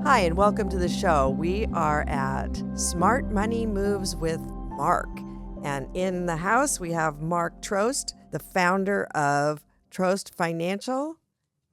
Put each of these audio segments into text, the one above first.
Hi, and welcome to the show. We are at Smart Money Moves with Marc. And in the house, we have Marc Trost, the founder of Trost Financial,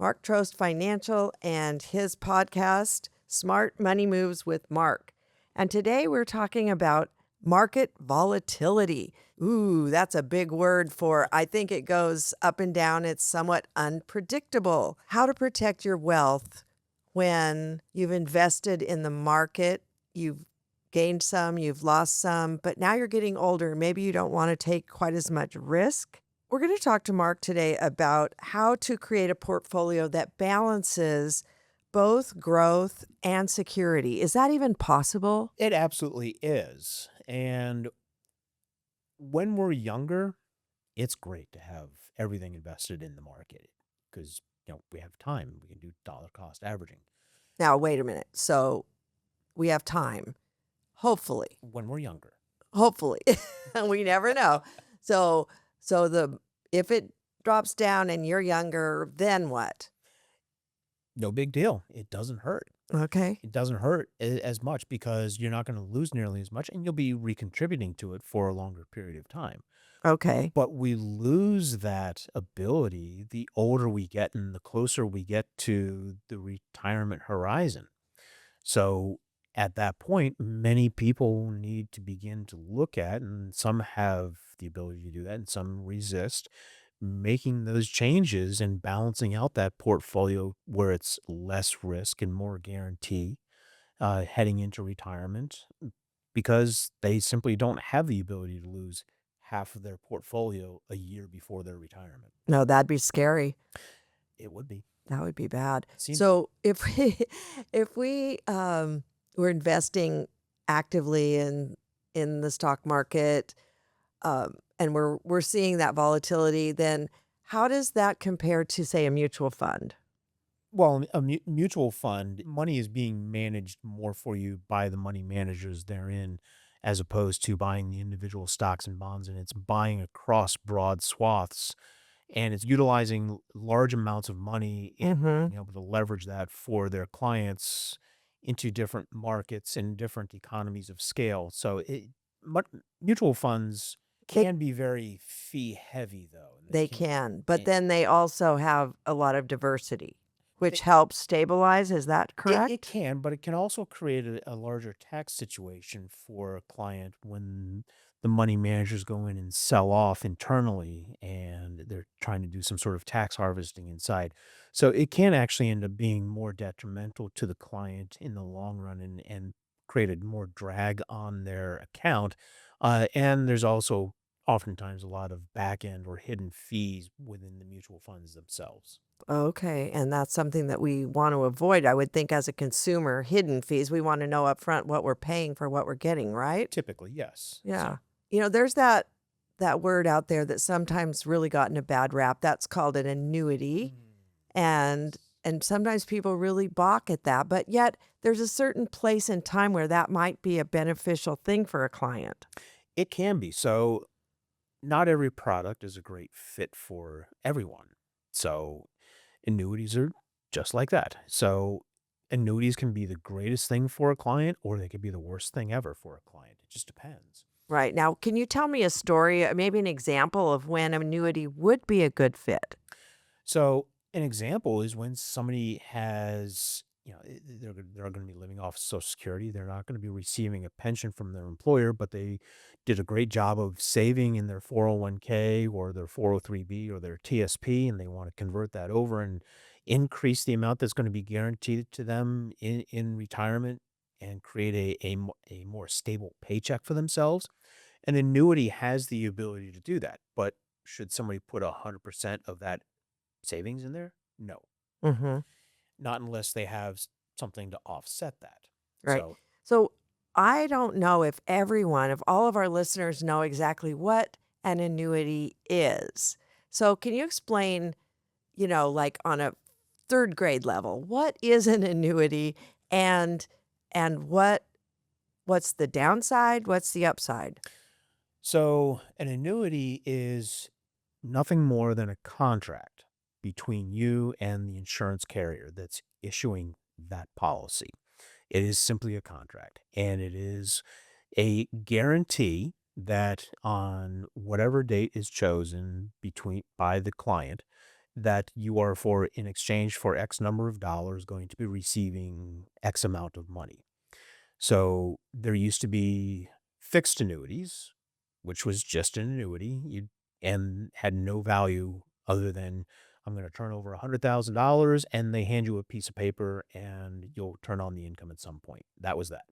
Marc Trost Financial, and his podcast, Smart Money Moves with Marc. And today we're talking about market volatility. Ooh, that's a big word for, I think it goes up and down. It's somewhat unpredictable. How to protect your wealth when you've invested in the market, you've gained some, you've lost some, but now you're getting older. Maybe you don't want to take quite as much risk. We're going to talk to Marc today about how to create a portfolio that balances both growth and security. Is that even possible? It absolutely is. And when we're younger, it's great to have everything invested in the market because, we have time. We can do dollar cost averaging Now, wait a minute. So we have time, hopefully. when we're younger. Hopefully. We never know. So if it drops down and you're younger, then what? No big deal. It doesn't hurt. Okay. It doesn't hurt as much because you're not going to lose nearly as much and you'll be recontributing to it for a longer period of time. Okay. But we lose that ability the older we get and the closer we get to the retirement horizon. So at that point, many people need to begin to look at, and some have the ability to do that and some resist, making those changes and balancing out that portfolio where it's less risk and more guarantee heading into retirement because they simply don't have the ability to lose half of their portfolio a year before their retirement. No, that'd be scary. It would be. That would be bad. Seems So if we were investing actively in the stock market, and we're seeing that volatility, then how does that compare to, say, a mutual fund? Well, a mutual fund, money is being managed more for you by the money managers therein, as opposed to buying the individual stocks and bonds, and it's buying across broad swaths, and it's utilizing large amounts of money and Mm-hmm. being able to leverage that for their clients into different markets and different economies of scale. So mu- mutual funds They can be very fee heavy, though, and they they can. can, but And then they also have a lot of diversity, which they, helps stabilize. Is that It correct? can, but it can also create a larger tax situation for a client when the money managers go in and sell off internally and they're trying to do some sort of tax harvesting inside. So it can actually end up being more detrimental to the client in the long run and create a more drag on their account. And there's also oftentimes a lot of back end or hidden fees within the mutual funds themselves. Okay, and that's something that we want to avoid. I would think as a consumer, hidden fees, we want to know upfront what we're paying for what we're getting, right? Typically, yes. Yeah. So. There's that word out there that sometimes really gotten a bad rap. That's called an annuity. Mm. And sometimes people really balk at that, but yet there's a certain place and time where that might be a beneficial thing for a client. It can be. So, not every product is a great fit for everyone. So, annuities are just like that. So, annuities can be the greatest thing for a client or they could be the worst thing ever for a client. It just depends. Right. Now, can you tell me a story, maybe an example of when annuity would be a good fit? So, an example is when somebody has, they're going to be living off Social Security. They're not going to be receiving a pension from their employer, but they did a great job of saving in their 401k or their 403b or their TSP, and they want to convert that over and increase the amount that's going to be guaranteed to them in retirement and create a more stable paycheck for themselves. An annuity has the ability to do that, but should somebody put 100% of that savings in there? No, Mm-hmm. not unless they have something to offset that. Right. So So I don't know if all of our listeners know exactly what an annuity is. So can you explain, like on a third grade level, what is an annuity and what's the downside? What's the upside? so an annuity is nothing more than a contract between you and the insurance carrier that's issuing that policy. It is simply a contract, and it is a guarantee that on whatever date is chosen between by the client, that you are, for in exchange for X number of dollars, going to be receiving X amount of money. So there used to be fixed annuities, which was just an annuity, and had no value other than, I'm going to turn over $100,000, and they hand you a piece of paper and you'll turn on the income at some point. That was that.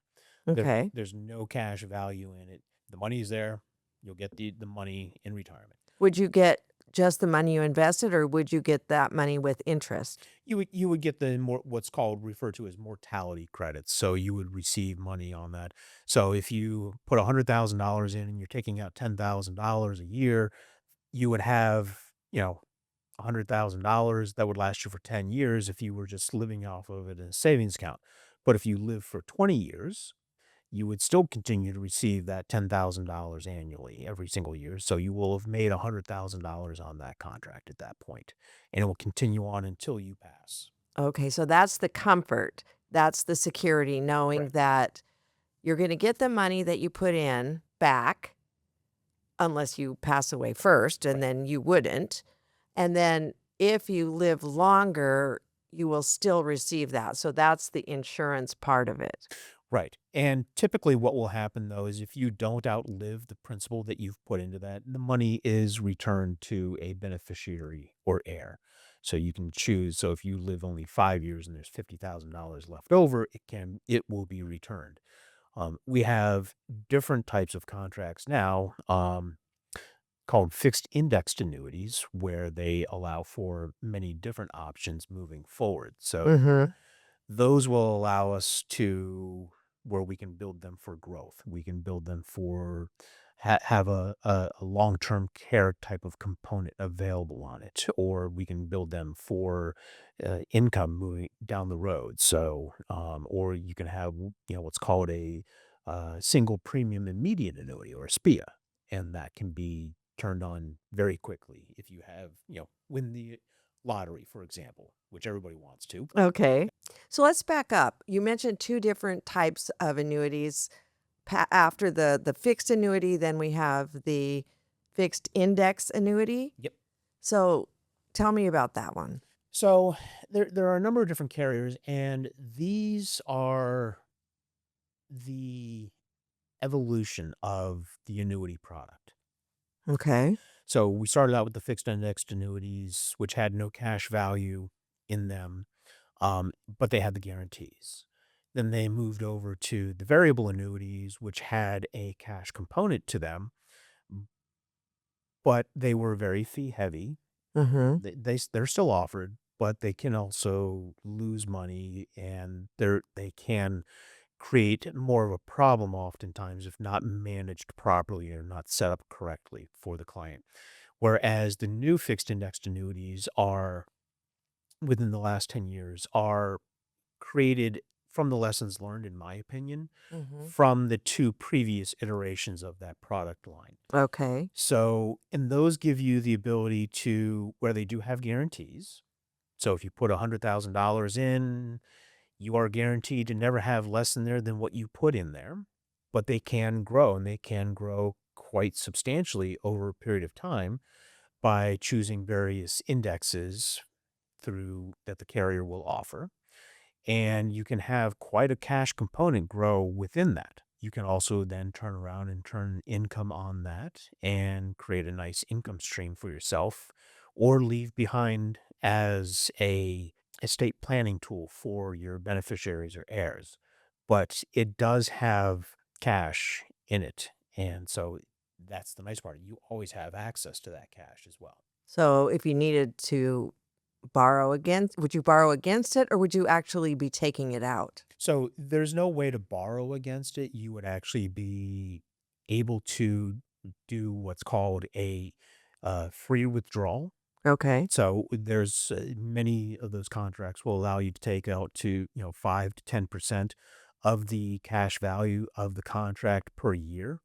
Okay. There's no cash value in it. The money's there. You'll get the money in retirement. Would you get just the money you invested, or would you get that money with interest? You would get the more, what's called, referred to as mortality credits. So you would receive money on that. So if you put $100,000 in and you're taking out $10,000 a year, you would have, $100,000 that would last you for 10 years if you were just living off of it in a savings account. But if you live for 20 years, you would still continue to receive that $10,000 annually every single year. So you will have made $100,000 on that contract at that point, and it will continue on until you pass. Okay, so that's the comfort. That's the security, knowing Correct. that you're gonna get the money that you put in back, unless you pass away first, and Right. then you wouldn't. And then if you live longer, you will still receive that. So that's the insurance part of it. Right. And typically what will happen though is if you don't outlive the principal that you've put into that, the money is returned to a beneficiary or heir. So you can choose. So if you live only 5 years and there's $50,000 left over, it will be returned. We have different types of contracts now, called fixed indexed annuities, where they allow for many different options moving forward. So Mhm. those will allow us to, where we can build them for growth. We can build them for, have a long-term care type of component available on it, or we can build them for income moving down the road. So, or you can have, what's called a single premium immediate annuity, or a SPIA, and that can be turned on very quickly if you have, win the lottery, for example, which everybody wants to. Okay. So let's back up. You mentioned 2 different types of annuities. After the fixed annuity, then we have the fixed index annuity. Yep. So tell me about that one. So there are a number of different carriers, and these are the evolution of the annuity product. Okay. So we started out with the fixed indexed annuities, which had no cash value in them, but they had the guarantees. Then they moved over to the variable annuities, which had a cash component to them, but they were very fee heavy. Mhm. They're still offered, but they can also lose money, and they can create more of a problem oftentimes if not managed properly or not set up correctly for the client. Whereas the new fixed indexed annuities are, within the last 10 years, are created from the lessons learned, in my opinion, Mhm. from the two previous iterations of that product line. Okay. So, and those give you the ability to, where they do have guarantees. So if you put $100,000 in, you are guaranteed to never have less in there than what you put in there, but they can grow, and they can grow quite substantially over a period of time by choosing various indexes through that the carrier will offer. And you can have quite a cash component grow within that. You can also then turn around and turn income on that and create a nice income stream for yourself, or leave behind as a estate planning tool for your beneficiaries or heirs. But it does have cash in it. And so that's the nice part. You always have access to that cash as well. So if you needed to borrow against, would you borrow against it, or would you actually be taking it out? So there's no way to borrow against it. You would actually be able to do what's called a free withdrawal. Okay. So there's many of those contracts will allow you to take out to, 5 to 10% of the cash value of the contract per year,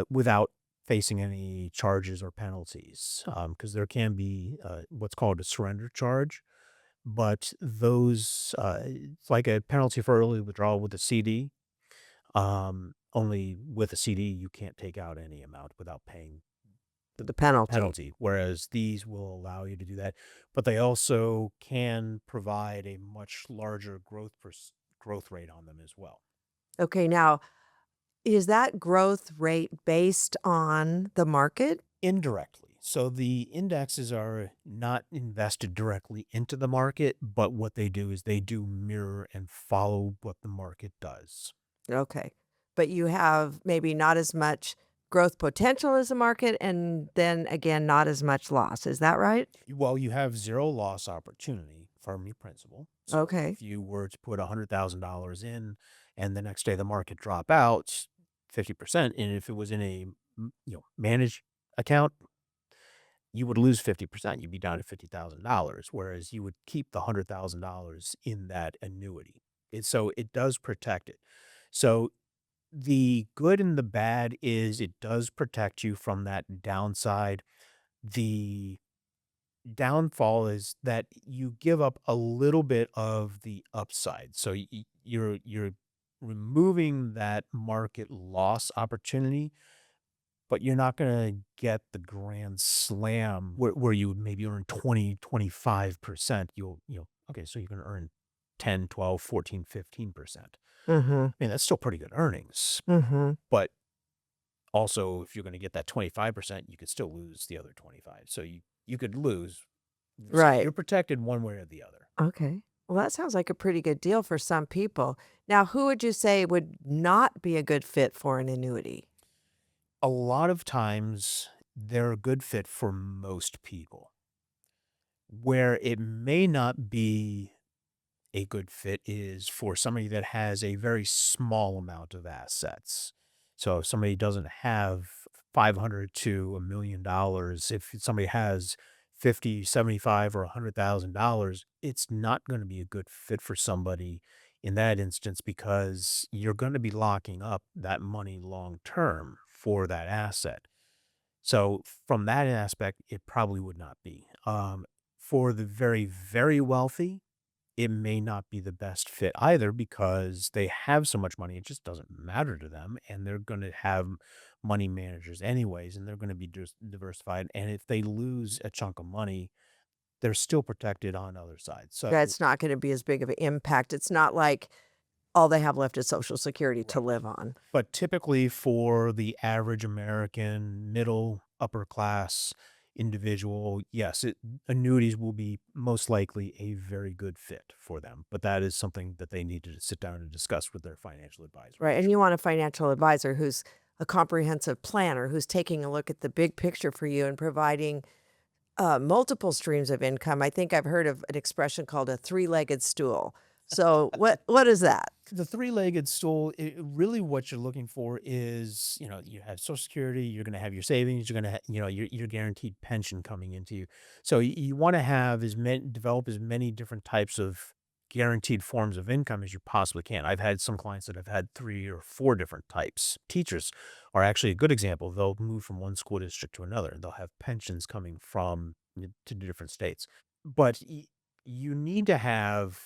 without facing any charges or penalties. Because there can be what's called a surrender charge, but those, it's like a penalty for early withdrawal with a CD. Only with a CD, you can't take out any amount without paying the The penalty. penalty, whereas these will allow you to do that. But they also can provide a much larger growth rate on them as well. Okay, now is that growth rate based on the market? Indirectly. So the indexes are not invested directly into the market, but what they do is they do mirror and follow what the market does. Okay. But you have maybe not as much growth potential as the market, and then again, not as much loss. Is that right? Well, you have zero loss opportunity from your principal. So Okay. if you were to put $100,000 in and the next day the market drop out 50%, and if it was in a managed account, you would lose 50%. You'd be down to $50,000, whereas you would keep the $100,000 in that annuity. So it does protect it. So the good and the bad is it does protect you from that downside. The downfall is that you give up a little bit of the upside. So you're removing that market loss opportunity, but you're not gonna get the grand slam where you would maybe earn 20, 25%. Okay, so you're gonna earn 10, 12, 14, 15%. Mhm. I mean, that's still pretty good earnings, Mhm. but also, if you're gonna get that 25%, you could still lose the other 25. So you could lose. So Right. you're protected one way or the other. Okay. Well, that sounds like a pretty good deal for some people. Now, who would you say would not be a good fit for an annuity? A lot of times, they're a good fit for most people. Where it may not be a good fit is for somebody that has a very small amount of assets. So if somebody doesn't have 500 to $1 million, if somebody has 50, 75, or $100,000, it's not going to be a good fit for somebody in that instance because you're going to be locking up that money long term for that asset. So from that aspect, it probably would not be. For the very, very wealthy, it may not be the best fit either because they have so much money, it just doesn't matter to them, and they're gonna have money managers anyways, and they're gonna be diversified, and if they lose a chunk of money, they're still protected on other sides. Yeah, So it's not going to be as big of an impact. It's not like all they have left is Social Security to right. live on. But typically for the average American middle upper class individual, yes, annuities will be most likely a very good fit for them. But that is something that they need to sit down and discuss with their financial advisor Right. for And you sure. want a financial advisor who's a comprehensive planner, who's taking a look at the big picture for you and providing multiple streams of income. I think I've heard of an expression called a three-legged stool. So what is that? The three-legged stool, really what you're looking for is, you have Social Security, you're going to have your savings, you're going to, your guaranteed pension coming into you. So you want to have develop as many different types of guaranteed forms of income as you possibly can. I've had some clients that have had 3 or 4 different types. Teachers are actually a good example. They'll move from one school district to another, and they'll have pensions coming from to different states. But you need to have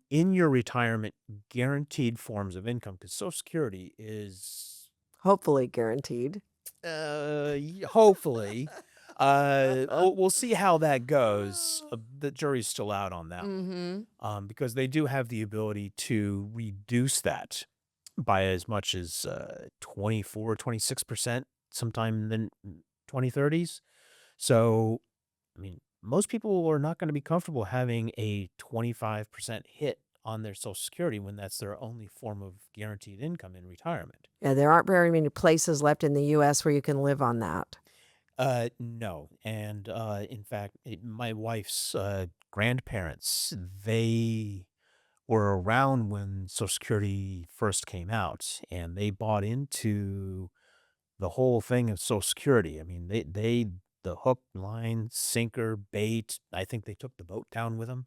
in your retirement guaranteed forms of income because Social Security is, Hopefully guaranteed. hopefully, we'll see how that goes. The jury's still out on that one, Mhm. because they do have the ability to reduce that by as much as 24, 26% sometime in the 2030s. So I mean, most people are not going to be comfortable having a 25% hit on their Social Security when that's their only form of guaranteed income in retirement. Yeah, there aren't very many places left in the US where you can live on that. No. And in fact, my wife's grandparents, they were around when Social Security first came out and they bought into the whole thing of Social Security. I mean, the hook, line, sinker, bait, I think they took the boat down with them.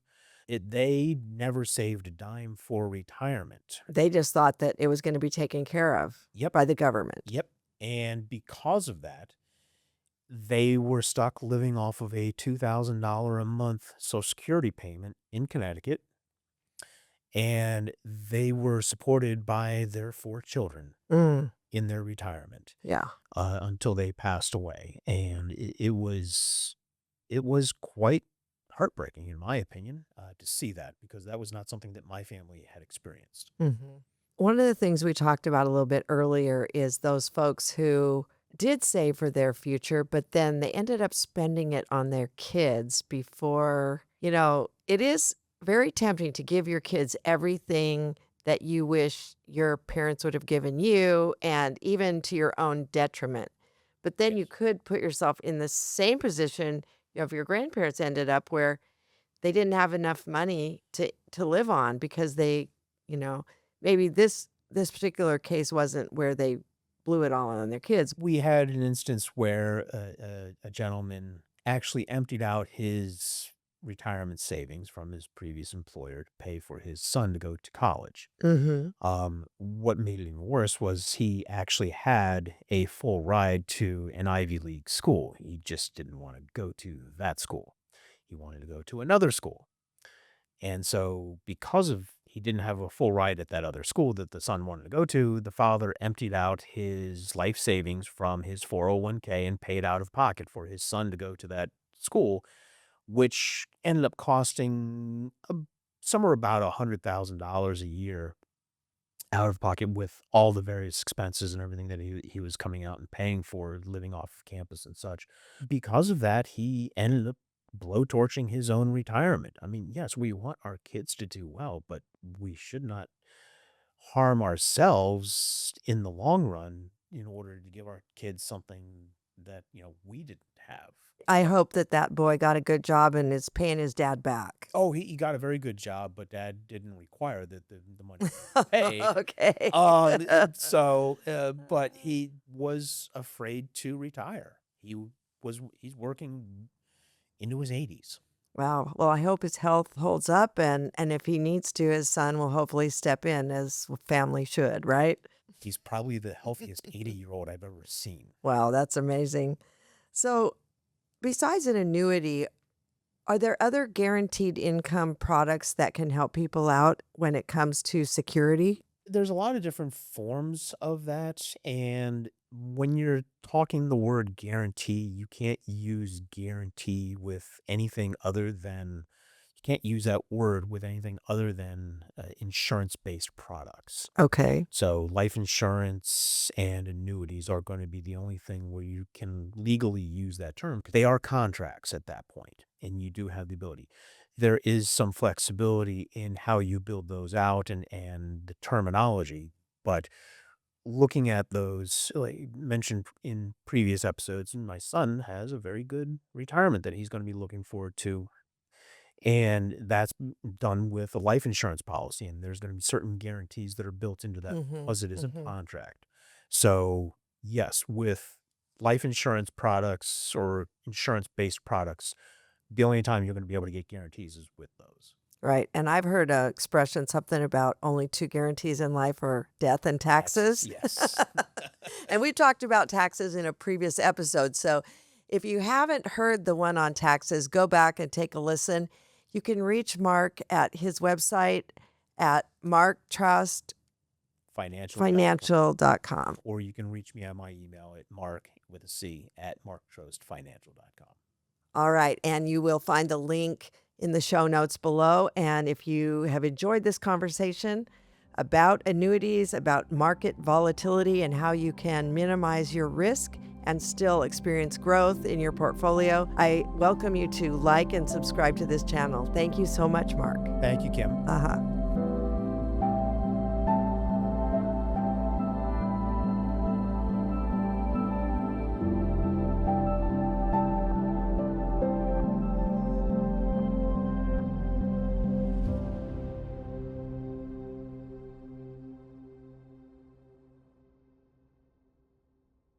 They never saved a dime for retirement. They just thought that it was gonna be taken care of Yep, by the government. yep. And because of that, they were stuck living off of a $2,000 a month Social Security payment in Connecticut, and they were supported by their 4 children Mm, in their retirement, yeah. until they passed away, and it was quite heartbreaking, in my opinion, to see that, because that was not something that my family had experienced. Mhm. One of the things we talked about a little bit earlier is those folks who did save for their future, but then they ended up spending it on their kids before, it is very tempting to give your kids everything that you wish your parents would have given you, and even to your own detriment. But then you Yes. could put yourself in the same position of your grandparents ended up where they didn't have enough money to live on because they, you know, maybe this particular case wasn't where they blew it all on their kids. We had an instance where a gentleman actually emptied out his retirement savings from his previous employer to pay for his son to go to college. Mhm. What made it even worse was he actually had a full ride to an Ivy League school. He just didn't want to go to that school. He wanted to go to another school. And so, because of he didn't have a full ride at that other school that the son wanted to go to, the father emptied out his life savings from his 401k and paid out of pocket for his son to go to that school, which ended up costing somewhere about $100,000 a year out of pocket, with all the various expenses and everything that he was coming out and paying for living off campus and such. Because of that, he ended up blowtorching his own retirement. I mean, yes, we want our kids to do well, but we should not harm ourselves in the long run in order to give our kids something that, we didn't have. I hope that that boy got a good job and is paying his dad back. Oh, he got a very good job, but dad didn't require that the money be paid. Okay. But he was afraid to retire. He's working into his 80s. Wow. Well, I hope his health holds up, and if he needs to, his son will hopefully step in as family should, right? He's probably the healthiest 80-year-old I've ever seen. Wow, that's amazing. So, besides an annuity, are there other guaranteed income products that can help people out when it comes to security? There's a lot of different forms of that, and when you're talking the word guarantee, you can't use guarantee with anything other than you can't use that word with anything other than insurance-based products. Okay. So life insurance and annuities are going to be the only thing where you can legally use that term, because they are contracts at that point, and you do have the ability. There is some flexibility in how you build those out and the terminology, but looking at those, like mentioned in previous episodes, my son has a very good retirement that he's going to be looking forward to, and that's done with a life insurance policy, and there's going to be certain guarantees that are built into that Mhm. because it is a Mhm. contract. So, yes, with life insurance products or insurance-based products, the only time you're going to be able to get guarantees is with those. Right. And I've heard a expression something about only two guarantees in life are death and Taxes, taxes. yes. And we talked about taxes in a previous episode. So if you haven't heard the one on taxes, go back and take a listen. You can reach Mark at his website at Financial.com. marktrustfinancial.com. Or you can reach me on my email at mark with a C at marktrostfinancial.com. All right. And you will find the link in the show notes below. And if you have enjoyed this conversation about annuities, about market volatility, and how you can minimize your risk and still experience growth in your portfolio, I welcome you to like and subscribe to this channel. Thank you so much, Mark. Thank you, Kim. Uh huh.